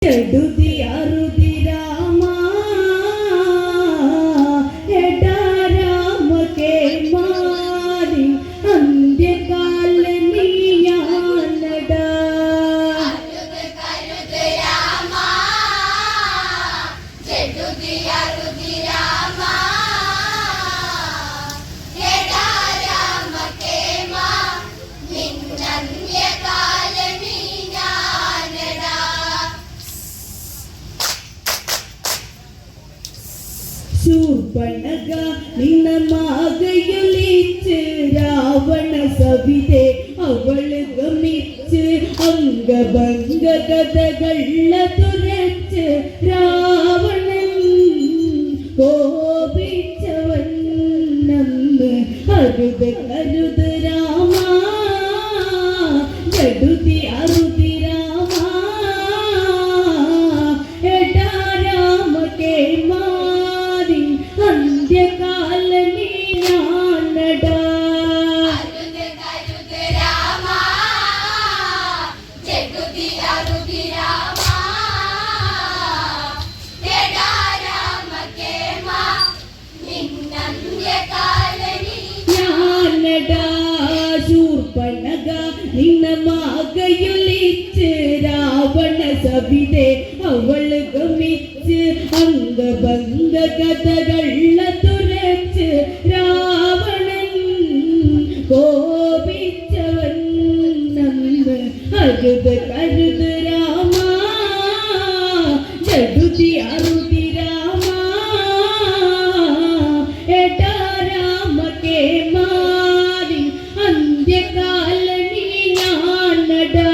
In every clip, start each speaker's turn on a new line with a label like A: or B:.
A: ചെടുതി അറുതി രാമ എടാ രാമ കേ മാരി അന്ത്യകാല നീയാനടാ
B: കരുത് രാമ ചെടുതി അറുതി രാമ എടാ രാമ കേ മാ നിന്നന്ത്യകാല നീയാനടാ
A: ശൂർപ്പണഖ നിന്ന മാകയൊലിച്ച് രാവണ സവിതേ അവള് ഗമിച്ച് അംഗഭംഗ കഥകള തുരച്ച് രാവണൻ കോപിച്ചവൻ നന്ന് അരുത് കരുത് രാമ ചെടുതി അറുതി രാമ എടാ രാമ കേ മാരി അന്ത്യകാല നീയാനടാ
B: കരുത് രാമ ചെടുതി അറുതി രാമ എടാ രാമ കേ മാ നിന്നന്ത്യകാല
A: ഞാനടാ ശൂർപ്പണഖ നിന്ന മാകയൊലിച്ച് രാവണ സവിതേ അവള് ഗമിച്ച് അംഗഭംഗ കഥകള തുരച്ച് രാവണൻ കോപിച്ചവൻ നന്ന് അരുത് കരുത് രാമ ചെടുതി അറുതി രാമ എടാ രാമ കേ മാരി അന്ത്യകാല നീയാനടാ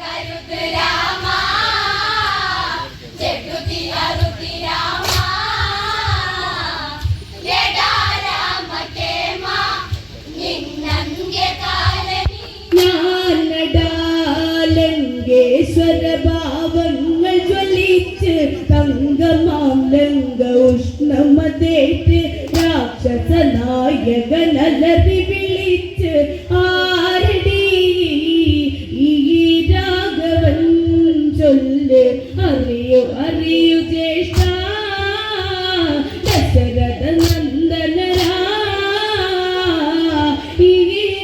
B: കരുത് രാമ ചെടുതി അറുതി രാമ എടാ രാമ കേ മാ നിന്നന്ത്യകാല
A: ഞാനടാ ലങ്കേശ്വര ഭാവങ്ങൾ ജ്വലിച്ച് തങ്കമാം ലങ്ക ഉഷ്ണമതേറ്റ് രാക്ഷസ നായകനലറി വിളിച്ച് ആരടി ഈ രാഘവൻ ചൊല്ല് അറിയൂ അറിയൂ ജ്യേഷ്ഠ ദശരഥ നന്ദനരാ ഈ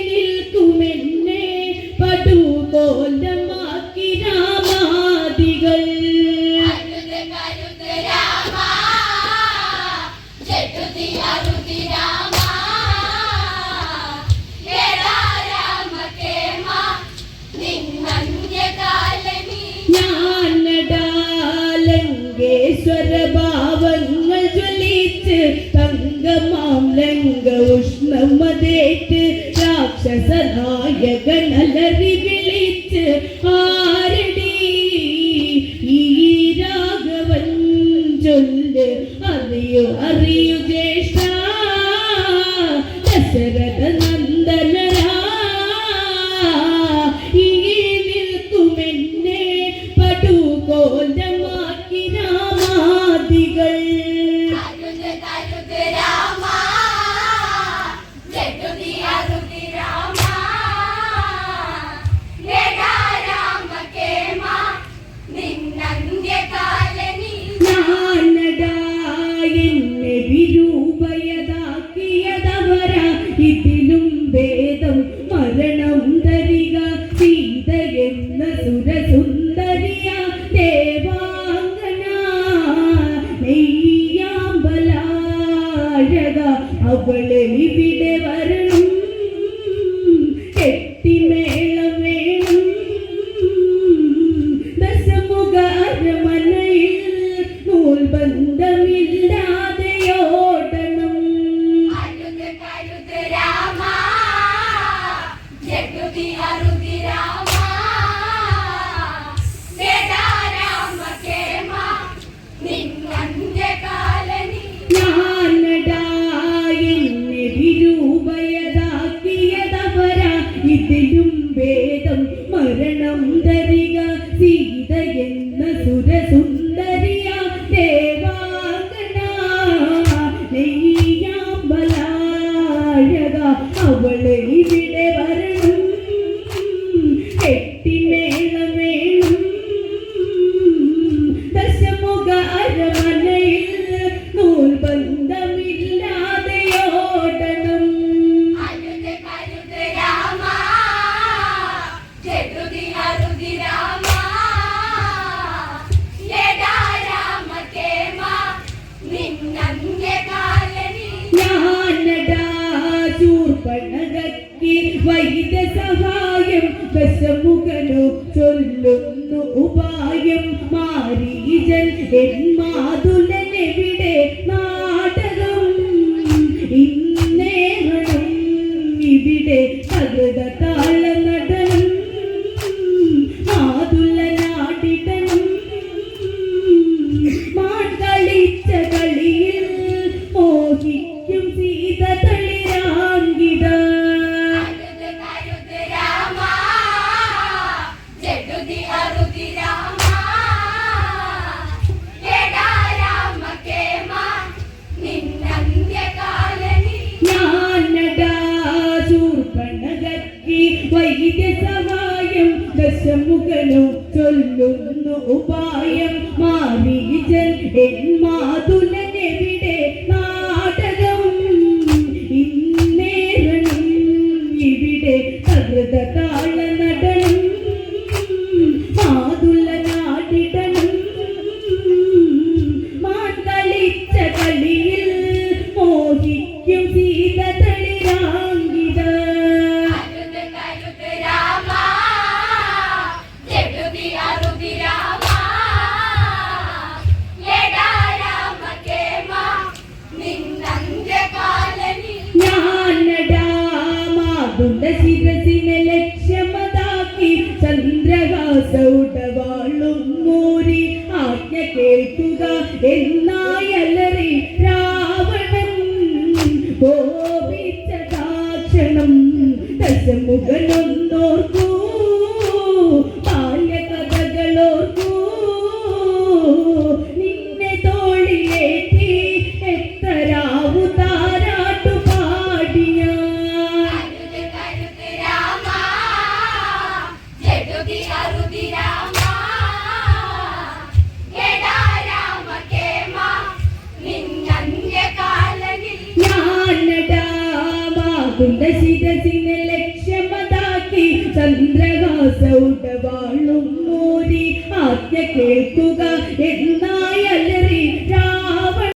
A: നിൽക്കുമെന്നെ പടുകോലമാക്കി രാമാദികൾ
B: കരുത് രാമ ചെടുതി അറുതി രാമ എടാ രാമ കേ മാ നിന്നന്ത്യകാല
A: ഞാനടാ ലങ്കേശ്വര ഭാവങ്ങൾ ജ്വലിച്ച് തങ്കമാം ലങ്ക ഉഷ്ണമതേറ്റ് രാക്ഷസ നായകനലറി വിളിച്ച് ആരടി ഈ രാഘവൻ ചൊല്ല് അറിയൂ അറിയൂ ജ്യേഷ്ഠ ദശരഥ നന്ദനരാ ഈ നിൽക്കുമെന്നെ പടുകോലമാക്കി രാമാദികൾ
B: കരുത് രാമ ചെടുതി അറുതി രാമ എടാ രാമ കേ മാ നിന്നന്ത്യകാല
A: ഞാനടാ എന്നെ വിരൂപയതാക്കിയതവര ഇതിലും ഭേദം മരണം തരിക സീത എന്ന സുരസുന്ദരിയ ദേവാംഗന നെയ്യാമ്പലാഴക അവളെ ഇവിടെ വരണം കെട്ടിമേളം വേണം ദശമുഖ അരമനയിൽ നൂൽബന്ധമില്ലാതെ ഓടണം
B: കരുത് രാമ ചെടുതി അറുതി രാമ എടാ രാമ കേ മാ നിന്നന്ത്യകാല
A: ഞാനടാ എന്നെ വിരൂപയതാക്കിയതവര ഇതിലും ഭേദം മരണം തരിക സീത എന്ന സുരസുന്ദരിയ ദേവാംഗന നെയ്യാമ്പലാഴക അവളെ ഇവിടെ വരണം കെട്ടിമേളം വേണം എൻ മാതുലനെവിടെ നാടകം ഇന്നേറണം ഇവിടെ തകൃത താള നടനം മാതുലനാടിടണം മാൻ കളിച്ച കളിയിൽ മോഹിക്കും സീത തളിരാങ്കിത
B: അരുത് കരുത് രാമ ജഡുതി അരുതി രാമ എടാ രാമ കേമ നിന്നന്ത്യകാലനി
A: ഞാനടാ ശൂർപ്പണഖയ്ക്ക് വൈദ്യസഹായം ദശമുഖനു ചൊല്ലുന്നു ഉപായം മാരീചൻ എൻ മാതുലനെവിടെ നാടകം ഇന്നേറണം ഇവിടെ തകൃത താള നടനം മാതുലനാടിടണം മാൻ കളിച്ച കളിയിൽ മോഹിക്കും സീത തളിരാങ്കിത
B: അരുത് കരുത് രാമ ജഡുതി അരുതി രാമ എടാ രാമ കേമ നിന്നന്ത്യകാലനി
A: ഞാനടാ മാതുണ്ട ശിരസിനെ ലക്ഷ്യമതാക്കി ചന്ദ്രഹാസൗടവാളും മൂരി ആജ്ഞ കേൾക്കുക എന്നായലറി രാവണൻ കോപിച്ച ദാക്ഷണം ദശമുഖനൊന്നോർക്കൂ ബാല്യകഥകളോർക്കൂ നിന്നെ തോളിലേറ്റി എത്തരാവു താരാട്ടു പാടിയ
B: അരുത് കരുത് രാമ ജഡുതി അരുതി രാമ എടാ രാമ കേമ നിന്നന്ത്യകാലനി
A: ഞാനടാ മാതുണ്ട ശിരസിനെ ലക്ഷ്യമതാക്കി ചന്ദ്രഹാസൗടവാളും മൂരി ആജ്ഞ കേൾക്കുക എന്നാ